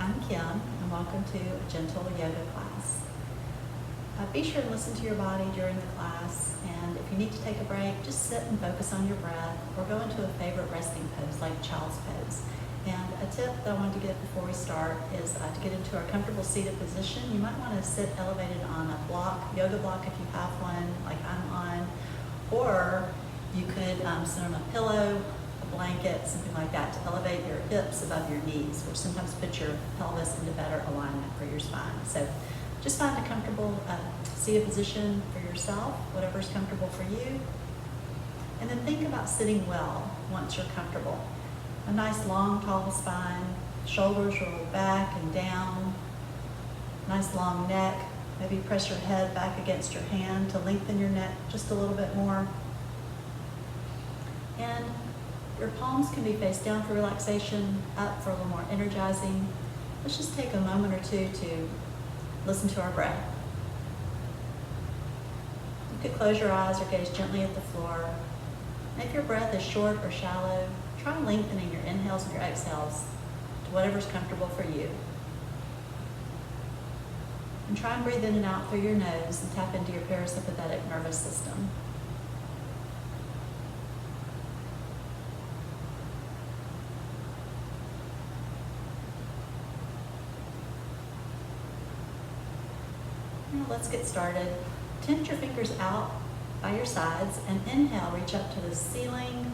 I'm Kim, and welcome to a gentle yoga class. Be sure to listen to your body during the class, and if you need to take a break, just sit and focus on your breath, or go into a favorite resting pose like child's pose. And a tip that I wanted to give before we start is to get into a comfortable seated position. You might want to sit elevated on a block, yoga block if you have one, like I'm on, or you could sit on a pillow, a blanket, something like that, to elevate your hips above your knees, which sometimes puts your pelvis into better alignment for your spine. So just find a comfortable seated position for yourself, whatever's comfortable for you. And then think about sitting well once you're comfortable. A nice long, tall spine, shoulders roll back and down, nice long neck. Maybe press your head back against your hand to lengthen your neck just a little bit more. And your palms can be face down for relaxation, up for a little more energizing. Let's just take a moment or two to listen to our breath. You could close your eyes or gaze gently at the floor. And if your breath is short or shallow, try lengthening your inhales and your exhales to whatever's comfortable for you. And try and breathe in and out through your nose and tap into your parasympathetic nervous system. Now let's get started. Tend your fingers out by your sides and inhale, reach up to the ceiling.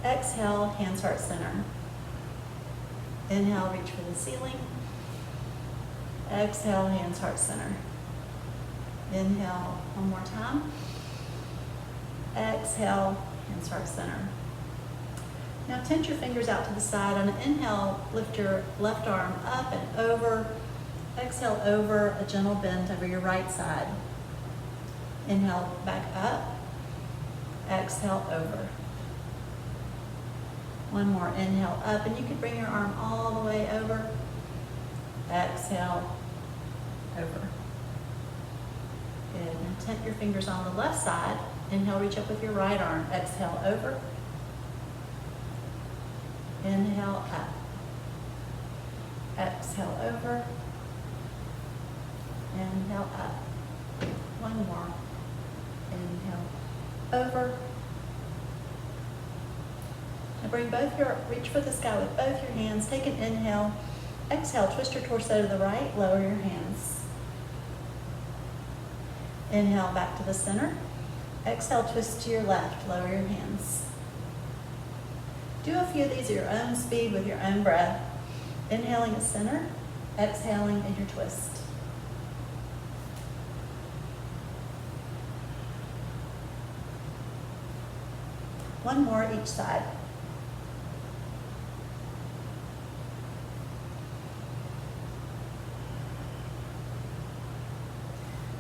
Exhale, hands heart center. Inhale, reach for the ceiling. Exhale, hands heart center. Inhale, one more time. Exhale, hands heart center. Now tend your fingers out to the side. On an inhale, lift your left arm up and over. Exhale over, a gentle bend over your right side. Inhale, back up. Exhale, over. One more, inhale up, and you can bring your arm all the way over. Exhale, over. Good, now tent your fingers on the left side. Inhale, reach up with your right arm. Exhale, over. Inhale, up. Exhale, over. Inhale, up. One more. Inhale, over. Now bring reach for the sky with both your hands. Take an inhale. Exhale, twist your torso to the right, lower your hands. Inhale, back to the center. Exhale, twist to your left, lower your hands. Do a few of these at your own speed with your own breath. Inhaling at center, exhaling in your twist. One more each side.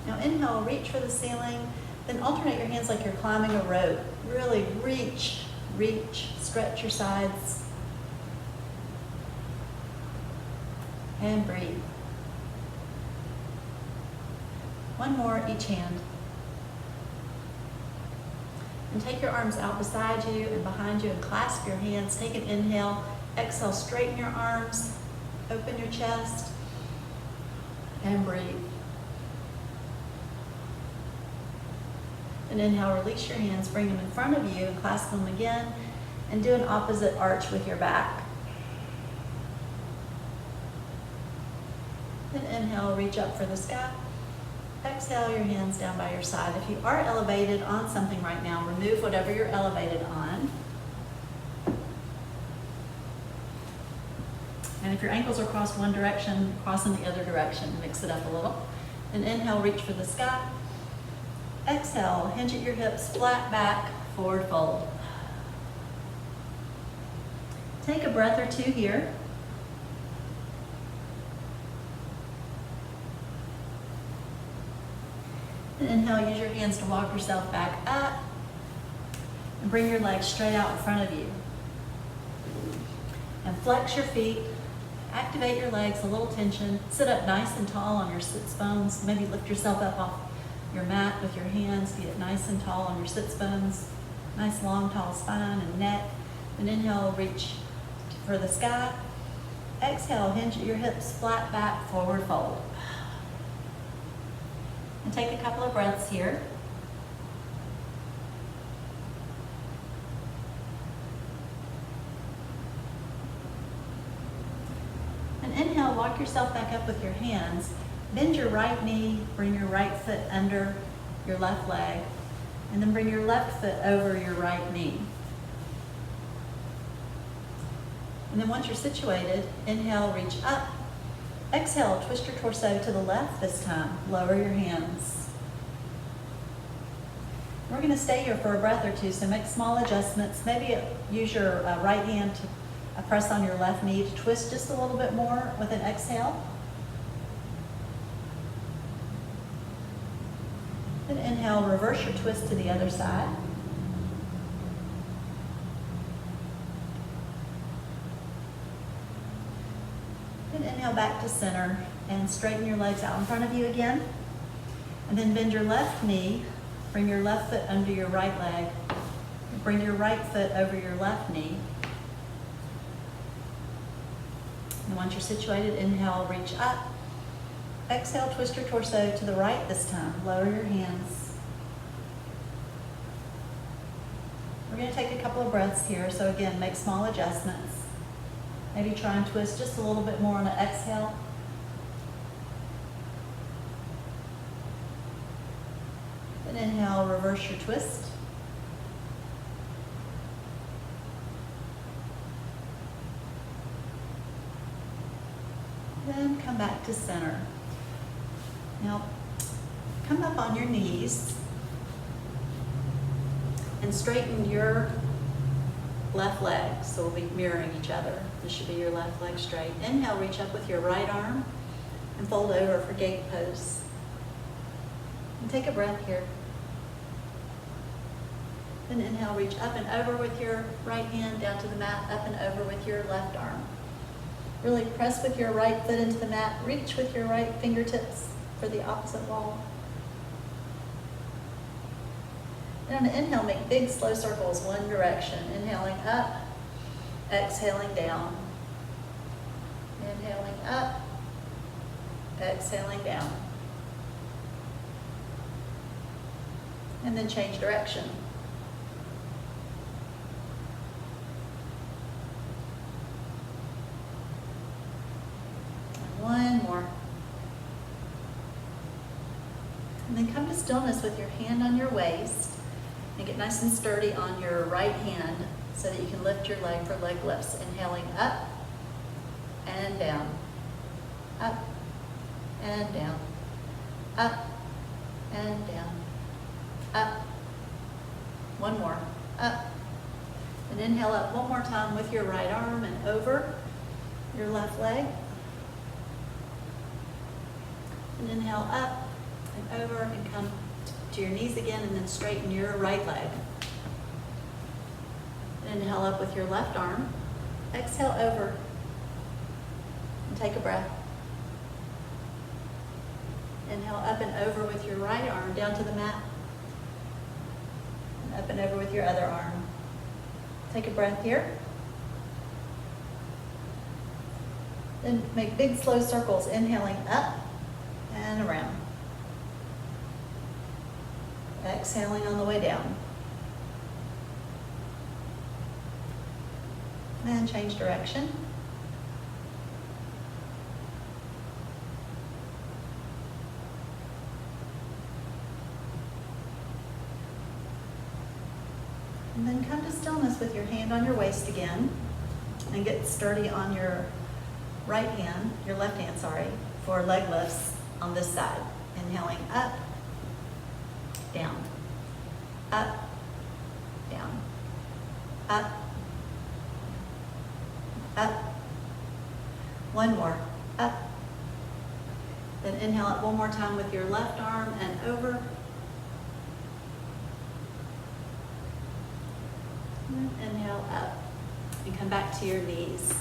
Now inhale, reach for the ceiling, then alternate your hands like you're climbing a rope. Really reach, stretch your sides. And breathe. One more each hand. And take your arms out beside you and behind you and clasp your hands. Take an inhale. Exhale, straighten your arms. Open your chest. And breathe. And inhale, release your hands. Bring them in front of you and clasp them again. And do an opposite arch with your back. Then inhale, reach up for the sky. Exhale your hands down by your side. If you are elevated on something right now, remove whatever you're elevated on. And if your ankles are crossed one direction, cross in the other direction. Mix it up a little. And inhale, reach for the sky. Exhale, hinge at your hips, flat back, forward fold. Take a breath or two here. And inhale, use your hands to walk yourself back up and bring your legs straight out in front of you. And flex your feet, activate your legs, a little tension. Sit up nice and tall on your sits bones. Maybe lift yourself up off your mat with your hands, get nice and tall on your sits bones. Nice long tall spine and neck. And inhale, reach for the sky. Exhale, hinge your hips flat back, forward fold. And take a couple of breaths here. And inhale, walk yourself back up with your hands. Bend your right knee, bring your right foot under your left leg, and then bring your left foot over your right knee. And then once you're situated, inhale, reach up. Exhale, twist your torso to the left this time. Lower your hands. We're going to stay here for a breath or two, so make small adjustments. Maybe use your right hand to press on your left knee to twist just a little bit more with an exhale. Then inhale, reverse your twist to the other side. Then inhale back to center and straighten your legs out in front of you again. And then bend your left knee, bring your left foot under your right leg, bring your right foot over your left knee. And once you're situated, inhale, reach up. Exhale, twist your torso to the right this time. Lower your hands. We're going to take a couple of breaths here. So again, make small adjustments. Maybe try and twist just a little bit more on an exhale. Then inhale, reverse your twist. Then come back to center. Now, come up on your knees and straighten your left leg. So we'll be mirroring each other. This should be your left leg straight. Inhale, reach up with your right arm and fold over for gate pose. And take a breath here. Then inhale, reach up and over with your right hand down to the mat, up and over with your left arm. Really press with your right foot into the mat. Reach with your right fingertips for the opposite wall. And on the inhale, make big slow circles one direction. Inhaling up, exhaling down. Inhaling up, exhaling down. And then change direction. And one more. And then come to stillness with your hand on your waist and get nice and sturdy on your right hand so that you can lift your leg for leg lifts. Inhaling up and down, up and down, up and down, up. One more, up. And inhale up one more time with your right arm and over your left leg. And inhale up and over and come to your knees again and then straighten your right leg. And inhale up with your left arm. Exhale over and take a breath. Inhale up and over with your right arm down to the mat. And up and over with your other arm. Take a breath here. Then make big slow circles, inhaling up and around. Exhaling on the way down. And change direction. And then come to stillness with your hand on your waist again and get sturdy on your right hand, your left hand, sorry, for leg lifts on this side. Inhaling up, down, up, down, up, up. One more, up. Then inhale up one more time with your left arm and over. And inhale up and come back to your knees.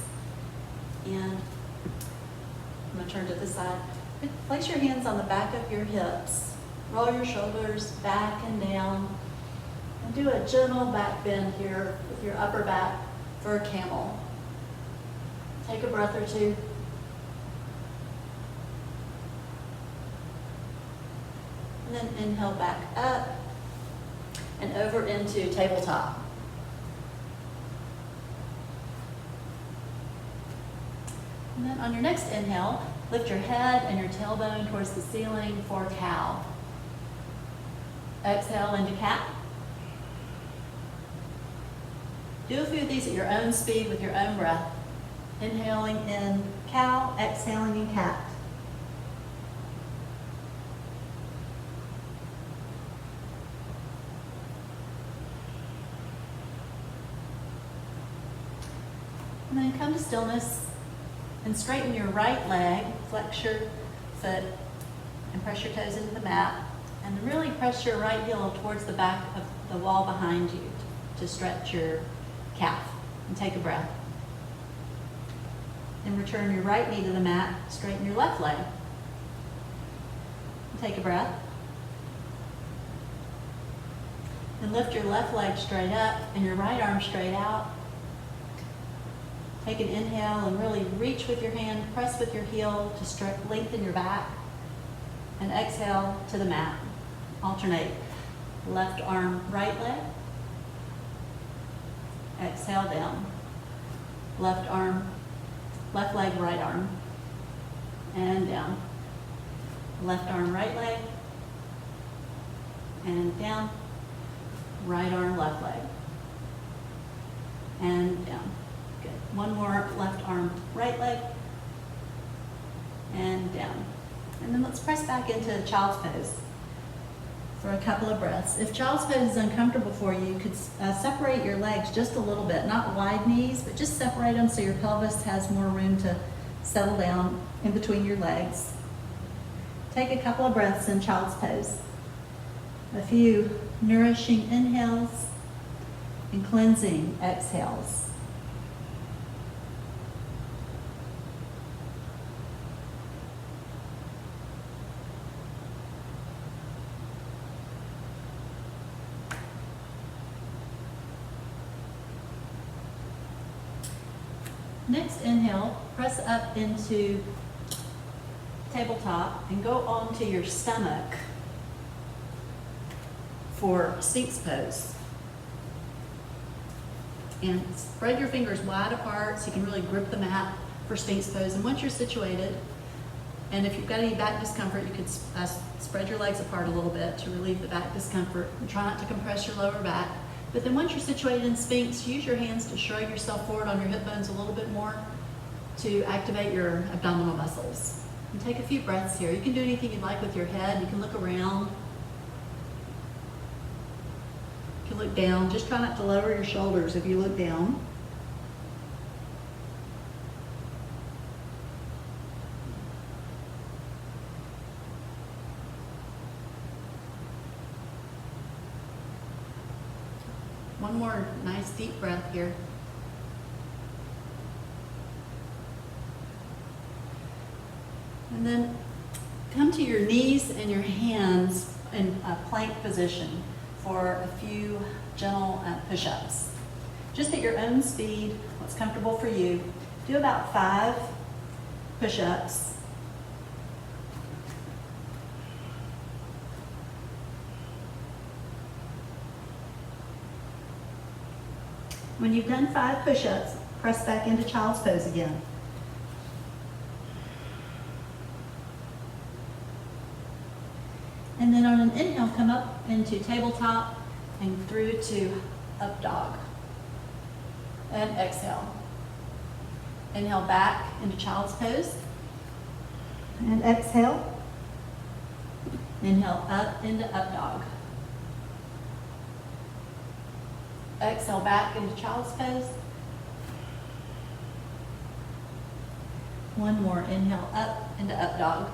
And I'm going to turn to the side. Place your hands on the back of your hips. Roll your shoulders back and down. And do a gentle back bend here with your upper back for a camel. Take a breath or two. And then inhale back up and over into tabletop. And then on your next inhale, lift your head and your tailbone towards the ceiling for cow. Exhale into cat. Do a few of these at your own speed with your own breath. Inhaling in cow, exhaling in cat. And then come to stillness and straighten your right leg, flex your foot, and press your toes into the mat. And really press your right heel towards the back of the wall behind you to stretch your calf. And take a breath. And return your right knee to the mat, straighten your left leg. And take a breath. And lift your left leg straight up and your right arm straight out. Take an inhale and really reach with your hand, press with your heel to lengthen your back. And exhale to the mat. Alternate. Left arm, right leg. Exhale down. Left arm, left leg, right arm. And down. Left arm, right leg. And down. Right arm, left leg. And down. Good. One more, left arm, right leg. And down. And then let's press back into child's pose for a couple of breaths. If child's pose is uncomfortable for you, you could separate your legs just a little bit, not wide knees, but just separate them so your pelvis has more room to settle down in between your legs. Take a couple of breaths in child's pose. A few nourishing inhales and cleansing exhales. Next inhale, press up into tabletop and go onto your stomach for Sphinx pose. And spread your fingers wide apart so you can really grip the mat for Sphinx pose. And once you're situated, and if you've got any back discomfort, you could spread your legs apart a little bit to relieve the back discomfort and try not to compress your lower back. But then once you're situated in Sphinx, use your hands to shrug yourself forward on your hip bones a little bit more to activate your abdominal muscles. And take a few breaths here. You can do anything you'd like with your head. You can look around. You can look down. Just try not to lower your shoulders if you look down. One more nice deep breath here. And then come to your knees and your hands in a plank position for a few gentle push-ups. Just at your own speed, what's comfortable for you. Do about 5 push-ups. When you've done 5 push-ups, press back into child's pose again. And then on an inhale, come up into tabletop and through to up dog. And exhale. Inhale back into child's pose. And exhale. Inhale up into up dog. Exhale back into child's pose. One more, inhale up into up dog.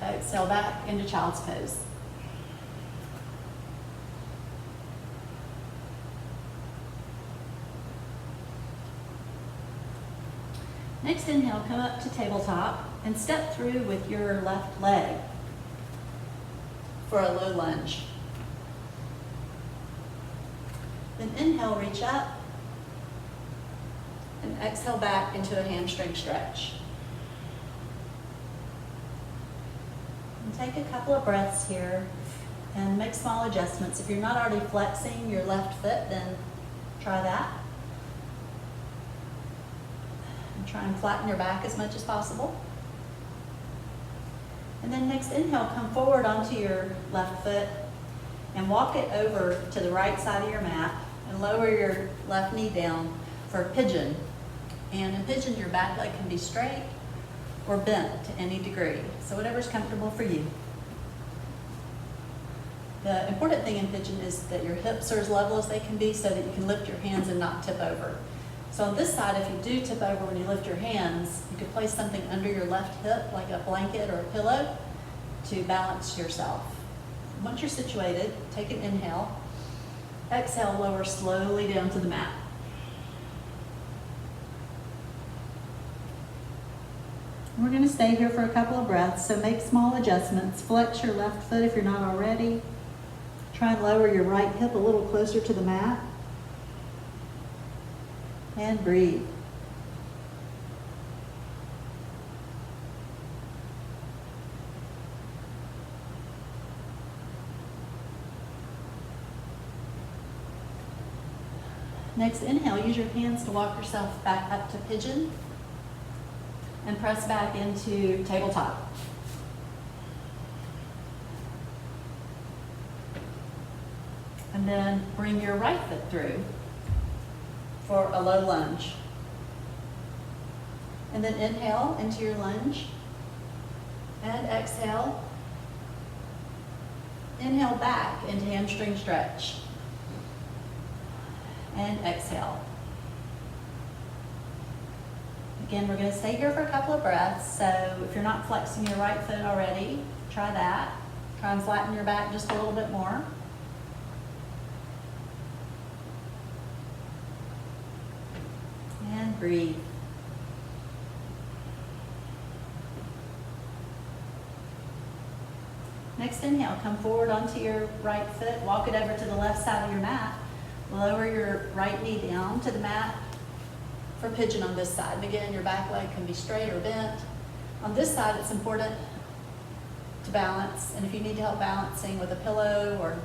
Exhale back into child's pose. Next inhale, come up to tabletop and step through with your left leg for a low lunge. Then inhale, reach up And exhale back into a hamstring stretch. And take a couple of breaths here and make small adjustments. If you're not already flexing your left foot, then try that. And try and flatten your back as much as possible. And then next inhale, come forward onto your left foot and walk it over to the right side of your mat and lower your left knee down for a pigeon. And in pigeon, your back leg can be straight or bent to any degree. So whatever's comfortable for you. The important thing in pigeon is that your hips are as level as they can be so that you can lift your hands and not tip over. So on this side, if you do tip over when you lift your hands, you could place something under your left hip, like a blanket or a pillow, to balance yourself. Once you're situated, take an inhale. Exhale, lower slowly down to the mat. We're going to stay here for a couple of breaths, so make small adjustments. Flex your left foot if you're not already. Try and lower your right hip a little closer to the mat. And breathe. Next inhale, use your hands to walk yourself back up to pigeon and press back into tabletop. And then bring your right foot through for a low lunge. And then inhale into your lunge and exhale. Inhale back into hamstring stretch. And exhale. Again, we're going to stay here for a couple of breaths. So if you're not flexing your right foot already, try that. Try and flatten your back just a little bit more. And breathe. Next inhale, come forward onto your right foot, walk it over to the left side of your mat. Lower your right knee down to the mat for pigeon on this side. And again, your back leg can be straight or bent. On this side, it's important to balance. And if you need help balancing with a pillow or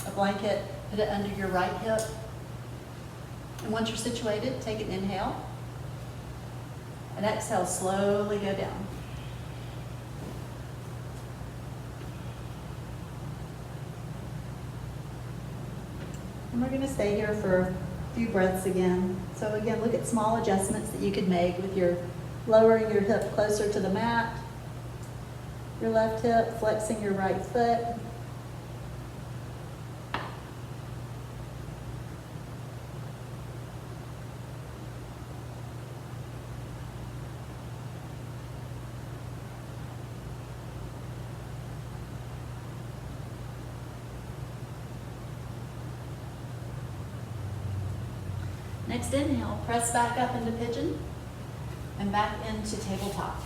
a blanket, put it under your right hip. And once you're situated, take an inhale. And exhale, slowly go down. And we're going to stay here for a few breaths again. So again, look at small adjustments that you could make with your lowering your hip closer to the mat, your left hip, flexing your right foot. Next inhale, press back up into pigeon and back into tabletop.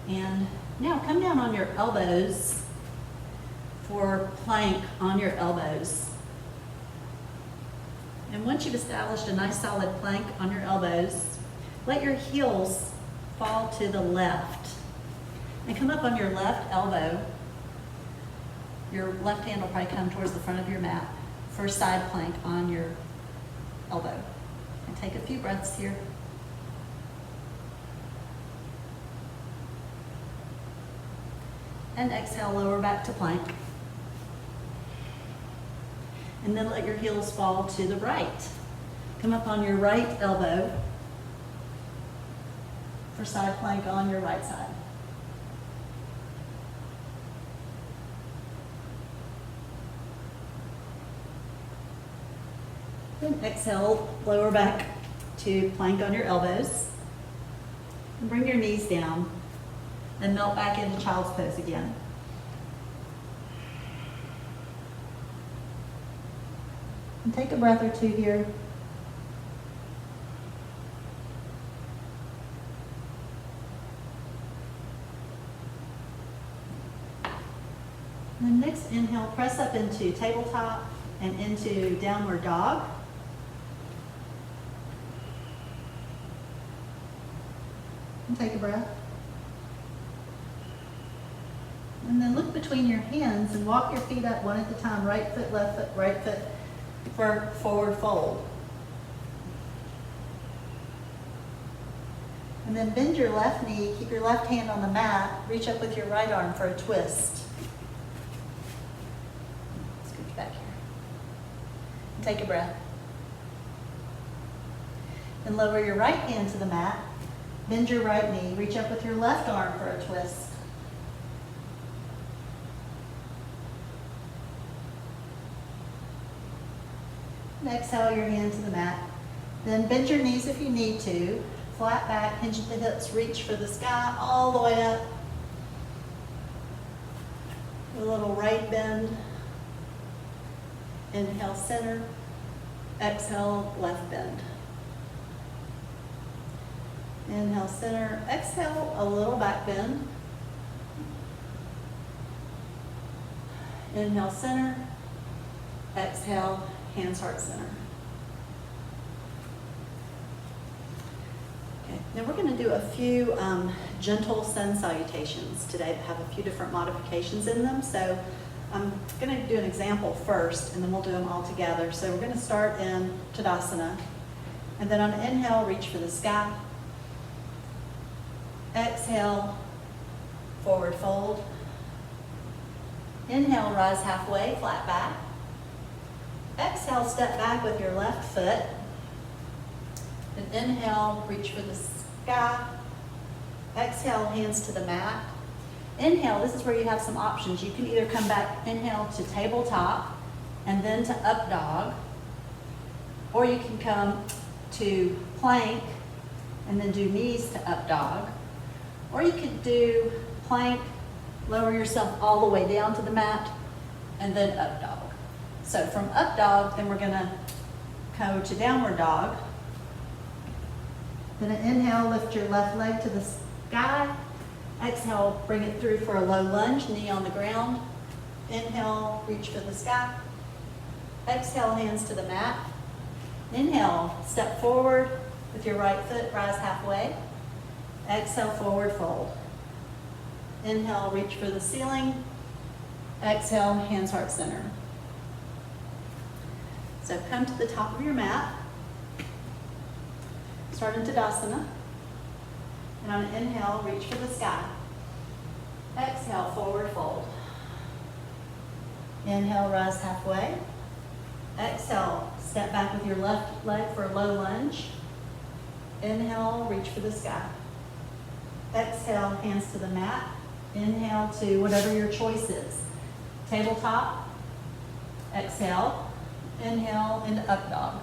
And now come down on your elbows for plank on your elbows. And once you've established a nice solid plank on your elbows, let your heels fall to the left. And come up on your left elbow. Your left hand will probably come towards the front of your mat for a side plank on your elbow. And take a few breaths here. And exhale, lower back to plank. And then let your heels fall to the right. Come up on your right elbow for side plank on your right side. And exhale, lower back to plank on your elbows. And bring your knees down and melt back into child's pose again. And take a breath or two here. And then next inhale, press up into tabletop and into downward dog. And take a breath. And then look between your hands and walk your feet up one at a time. Right foot, left foot, right foot for forward fold. And then bend your left knee, keep your left hand on the mat, reach up with your right arm for a twist. Scooch back here. And take a breath. Then lower your right hand to the mat, bend your right knee, reach up with your left arm for a twist. And exhale your hand to the mat. Then bend your knees if you need to. Flat back, hinge at the hips, reach for the sky all the way up. A little right bend. Inhale, center. Exhale, left bend. Inhale, center. Exhale, a little back bend. Inhale, center. Exhale, hands, heart, center. Okay, now we're going to do a few gentle sun salutations today that have a few different modifications in them. So I'm going to do an example first, and then we'll do them all together. So we're going to start in Tadasana, and then on inhale, reach for the sky. Exhale, forward fold. Inhale, rise halfway, flat back. Exhale, step back with your left foot. Then inhale, reach for the sky. Exhale, hands to the mat. Inhale, this is where you have some options. You can either come back, inhale to tabletop, and then to up dog. Or you can come to plank, and then do knees to up dog. Or you could do plank, lower yourself all the way down to the mat, and then up dog. So from up dog, then we're gonna go to downward dog. Then an inhale, lift your left leg to the sky. Exhale, bring it through for a low lunge, knee on the ground. Inhale, reach for the sky. Exhale, hands to the mat. Inhale, step forward with your right foot, rise halfway. Exhale, forward fold. Inhale, reach for the ceiling. Exhale, hands, heart, center. So come to the top of your mat. Start in Tadasana. And on an inhale, reach for the sky. Exhale, forward fold. Inhale, rise halfway. Exhale, step back with your left leg for a low lunge. Inhale, reach for the sky. Exhale, hands to the mat. Inhale to whatever your choice is. Tabletop. Exhale. Inhale into up dog.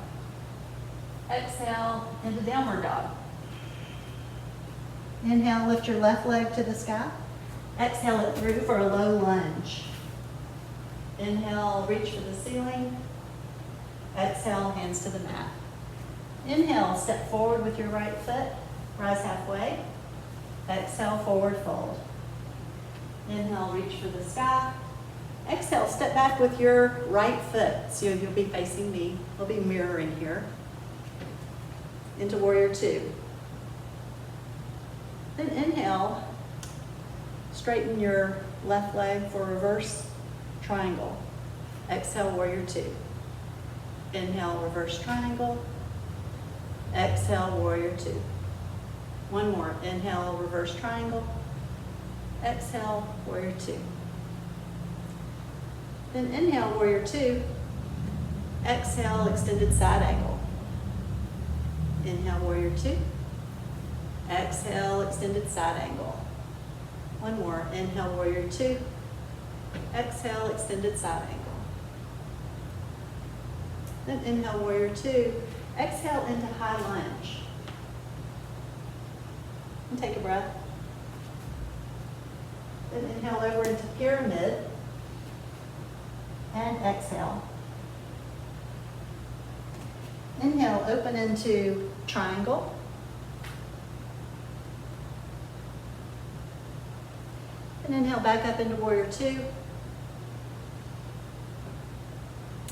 Exhale into downward dog. Inhale, lift your left leg to the sky. Exhale it through for a low lunge. Inhale, reach for the ceiling. Exhale, hands to the mat. Inhale, step forward with your right foot. Rise halfway. Exhale, forward fold. Inhale, reach for the sky. Exhale, step back with your right foot. So you'll be facing me. We'll be mirroring here. Into warrior two. Then inhale, straighten your left leg for reverse triangle. Exhale, warrior two. Inhale, reverse triangle. Exhale, warrior two. One more. Inhale, reverse triangle. Exhale, warrior two. Then inhale, warrior two. Exhale, extended side angle. Inhale, warrior two. Exhale, extended side angle. One more. Inhale, warrior two. Exhale, extended side angle. Then inhale, warrior two. Exhale into high lunge. And take a breath. Then inhale over into pyramid. And exhale. Inhale, open into triangle. And inhale back up into warrior two.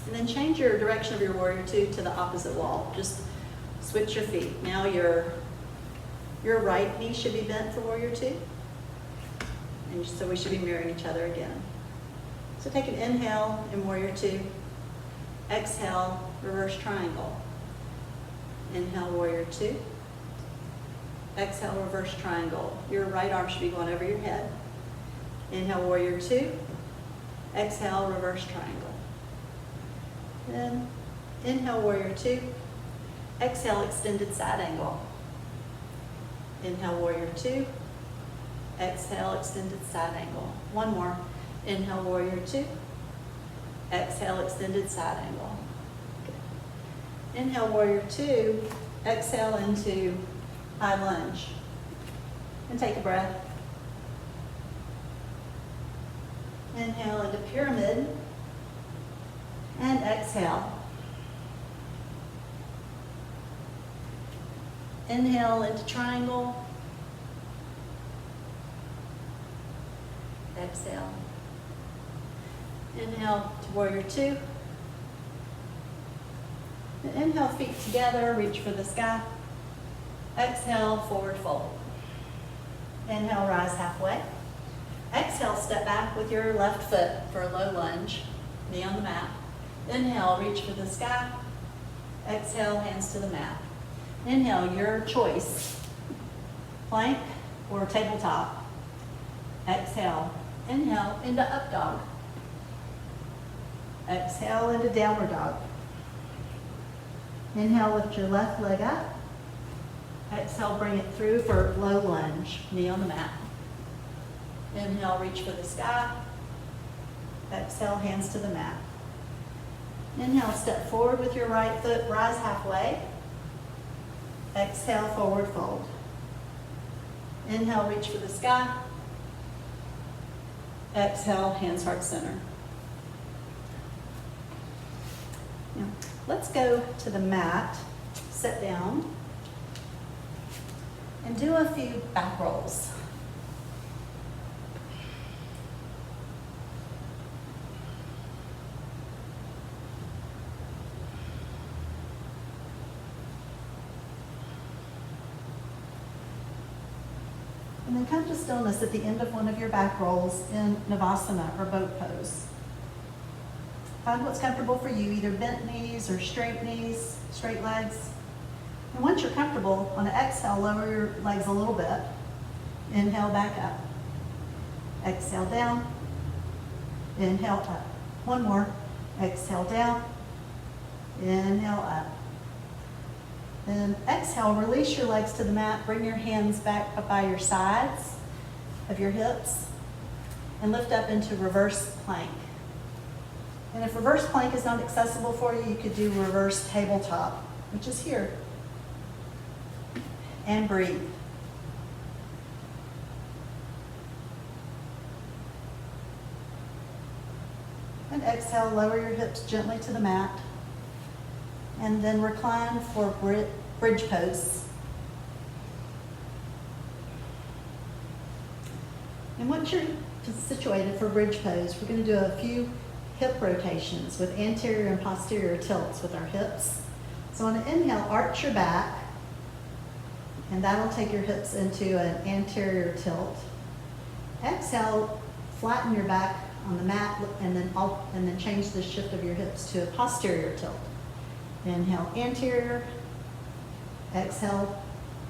And then change your direction of your warrior two to the opposite wall. Just switch your feet. Now you're Your right knee should be bent for warrior two. And so we should be mirroring each other again. So take an inhale in warrior two. Exhale, reverse triangle. Inhale, warrior two. Exhale, reverse triangle. Your right arm should be going over your head. Inhale, warrior two. Exhale, reverse triangle. Then inhale, warrior two. Exhale, extended side angle. Inhale, warrior two. Exhale, extended side angle. One more. Inhale, warrior two. Exhale, extended side angle. Okay. Inhale, warrior two. Exhale into high lunge. And take a breath. Inhale into pyramid. And exhale. Inhale into triangle. Exhale. Inhale to warrior two. And inhale, feet together, reach for the sky. Exhale, forward fold. Inhale, rise halfway. Exhale, step back with your left foot for a low lunge, knee on the mat. Inhale, reach for the sky. Exhale, hands to the mat. Inhale, your choice, plank or tabletop. Exhale, inhale into up dog. Exhale into downward dog. Inhale, lift your left leg up. Exhale, bring it through for low lunge, knee on the mat. Inhale, reach for the sky. Exhale, hands to the mat. Inhale, step forward with your right foot, rise halfway. Exhale, forward fold. Inhale, reach for the sky. Exhale, hands heart center. Now, let's go to the mat, sit down, and do a few back rolls. And then come to stillness at the end of one of your back rolls in Navasana or boat pose. Find what's comfortable for you, either bent knees or straight knees, straight legs. And once you're comfortable, on an exhale, lower your legs a little bit. Inhale, back up. Exhale, down. Inhale, up. One more. Exhale, down. Inhale, up. Then exhale, release your legs to the mat. Bring your hands back up by your sides of your hips and lift up into reverse plank. And if reverse plank is not accessible for you, you could do reverse tabletop, which is here. And breathe. And exhale, lower your hips gently to the mat. And then recline for bridge pose. And once you're situated for bridge pose, we're going to do a few hip rotations with anterior and posterior tilts with our hips. So on an inhale, arch your back, and that'll take your hips into an anterior tilt. Exhale, flatten your back on the mat, and then change the shift of your hips to a posterior tilt. Inhale, anterior. Exhale,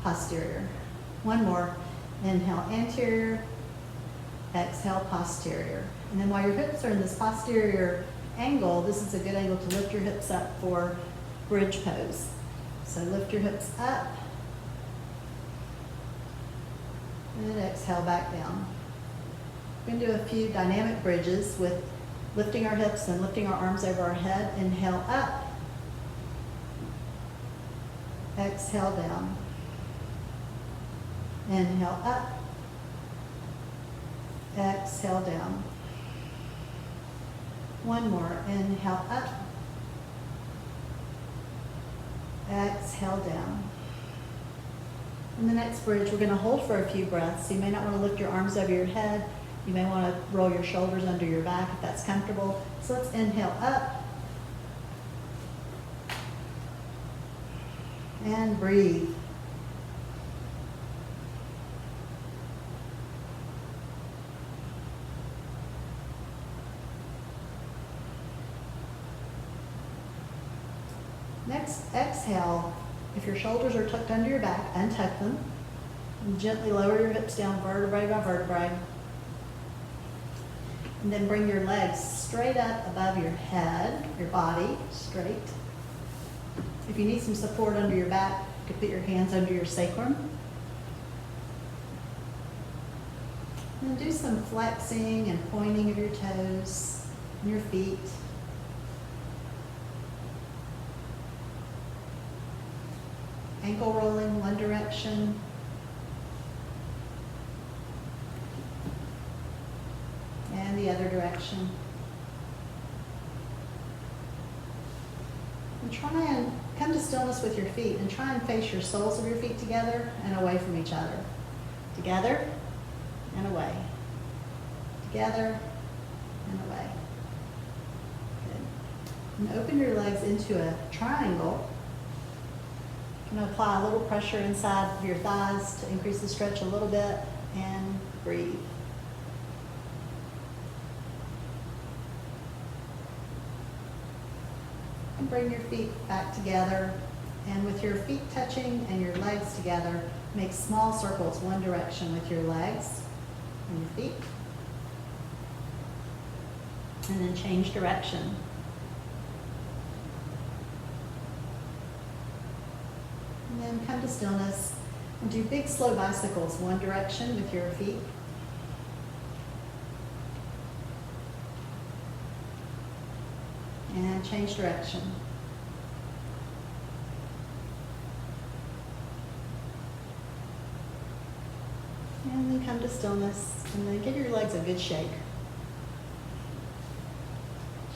posterior. One more. Inhale, anterior. Exhale, posterior. And then while your hips are in this posterior angle, this is a good angle to lift your hips up for bridge pose. So lift your hips up. And exhale back down. We're going to do a few dynamic bridges with lifting our hips and lifting our arms over our head. Inhale up. Exhale down. Inhale up. Exhale down. One more. Inhale up. Exhale down. In the next bridge, we're going to hold for a few breaths. You may not want to lift your arms over your head. You may want to roll your shoulders under your back if that's comfortable. So let's inhale up. And breathe. exhale, if your shoulders are tucked under your back, untuck them. And gently lower your hips down vertebrae by vertebrae. And then bring your legs straight up above your head, your body straight. If you need some support under your back, you can put your hands under your sacrum. And then do some flexing and pointing of your toes and your feet. Ankle rolling one direction. And the other direction. And try and come to stillness with your feet and try and face your soles of your feet together and away from each other. Together and away. Together and away. Good. And open your legs into a triangle. I'm going to apply a little pressure inside of your thighs to increase the stretch a little bit and breathe. And bring your feet back together, and with your feet touching and your legs together, make small circles one direction with your legs and your feet. And then change direction. And then come to stillness and do big slow bicycles one direction with your feet. And change direction. And then come to stillness, and then give your legs a good shake.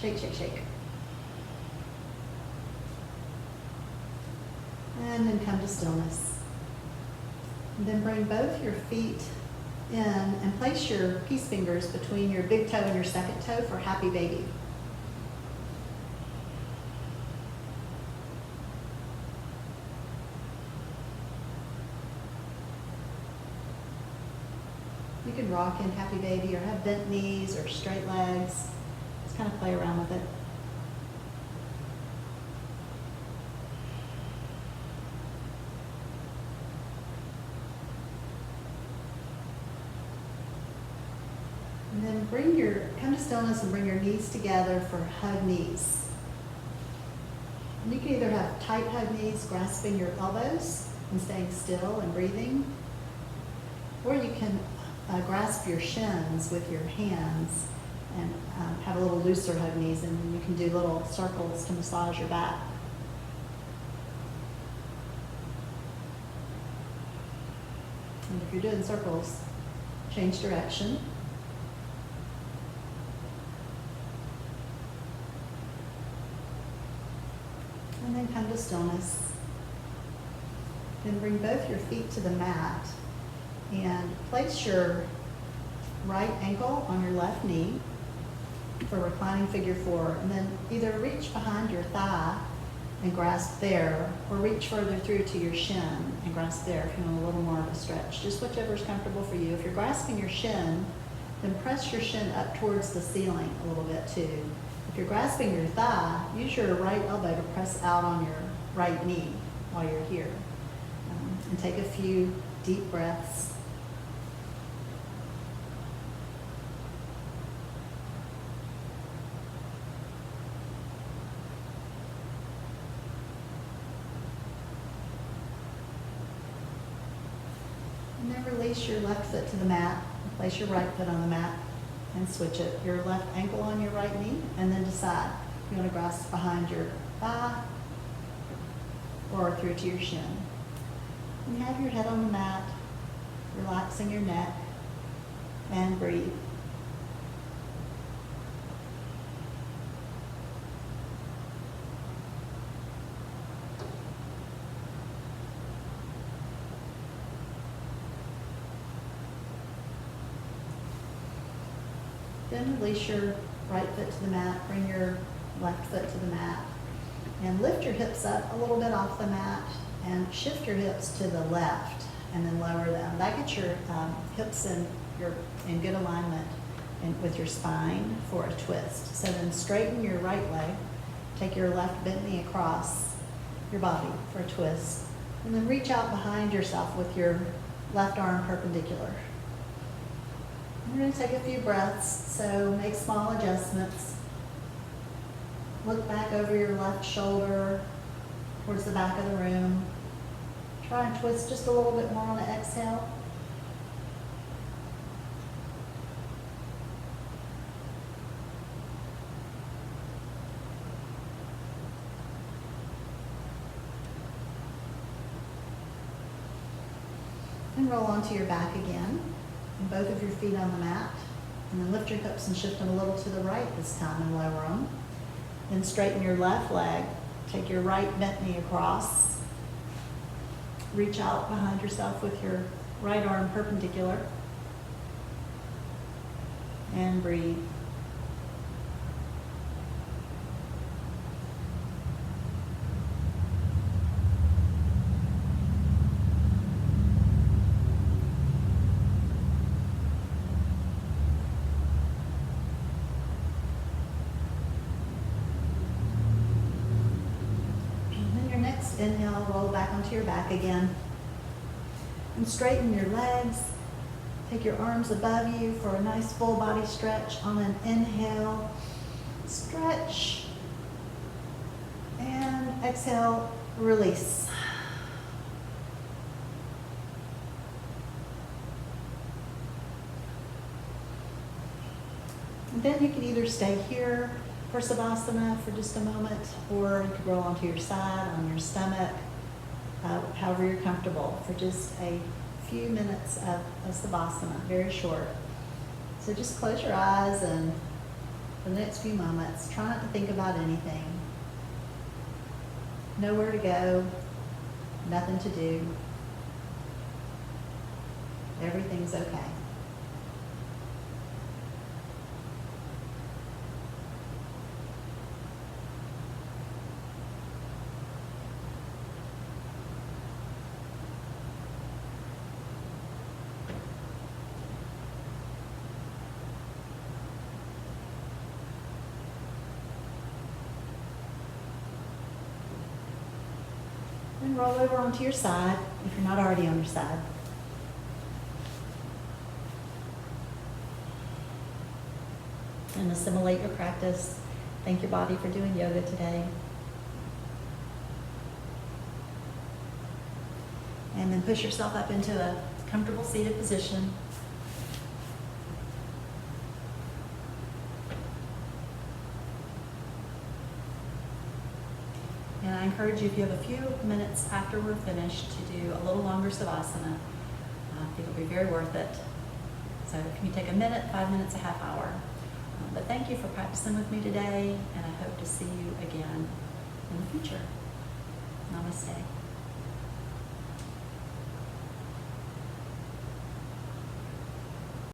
Shake, shake, shake. And then come to stillness. And then bring both your feet in and place your peace fingers between your big toe and your second toe for happy baby. You can rock in happy baby or have bent knees or straight legs. Just kind of play around with it. And then come to stillness and bring your knees together for hug knees. And you can either have tight hug knees, grasping your elbows and staying still and breathing, or you can grasp your shins with your hands and have a little looser hug knees, and you can do little circles to massage your back. And if you're doing circles, change direction. And then come to stillness. Then bring both your feet to the mat and place your right ankle on your left knee for reclining figure 4. And then either reach behind your thigh and grasp there, or reach further through to your shin and grasp there if you want a little more of a stretch. Just whichever is comfortable for you. If you're grasping your shin, then press your shin up towards the ceiling a little bit too. If you're grasping your thigh, use your right elbow to press out on your right knee while you're here. And take a few deep breaths. And then release your left foot to the mat. Place your right foot on the mat and switch it. Your left ankle on your right knee, and then decide if you want to grasp behind your thigh or through to your shin. And have your head on the mat, relaxing your neck, and breathe. Then release your right foot to the mat, bring your left foot to the mat, and lift your hips up a little bit off the mat and shift your hips to the left and then lower them. That gets your hips in good alignment with your spine for a twist. So then straighten your right leg, take your left bent knee across, your body for a twist. And then reach out behind yourself with your left arm perpendicular. We're going to take a few breaths, so make small adjustments. Look back over your left shoulder towards the back of the room. Try and twist just a little bit more on the exhale. And roll onto your back again, and both of your feet on the mat. And then lift your hips and shift them a little to the right this time and lower them. Then straighten your left leg. Take your right bent knee across. Reach out behind yourself with your right arm perpendicular. And breathe. Inhale, roll back onto your back again. And straighten your legs. Take your arms above you for a nice full body stretch on an inhale. Stretch. And exhale, release. And then you can either stay here for Savasana for just a moment, or you could roll onto your side, on your stomach, however you're comfortable, for just a few minutes of Savasana, very short. So just close your eyes, and for the next few moments, try not to think about anything. Nowhere to go, nothing to do. Everything's okay. And roll over onto your side, if you're not already on your side. And assimilate your practice. Thank your body for doing yoga today. And then push yourself up into a comfortable seated position. And I encourage you, if you have a few minutes after we're finished, to do a little longer Savasana. I think it'll be very worth it. So if you take a minute, 5 minutes, a half hour. But thank you for practicing with me today, and I hope to see you again in the future. Namaste.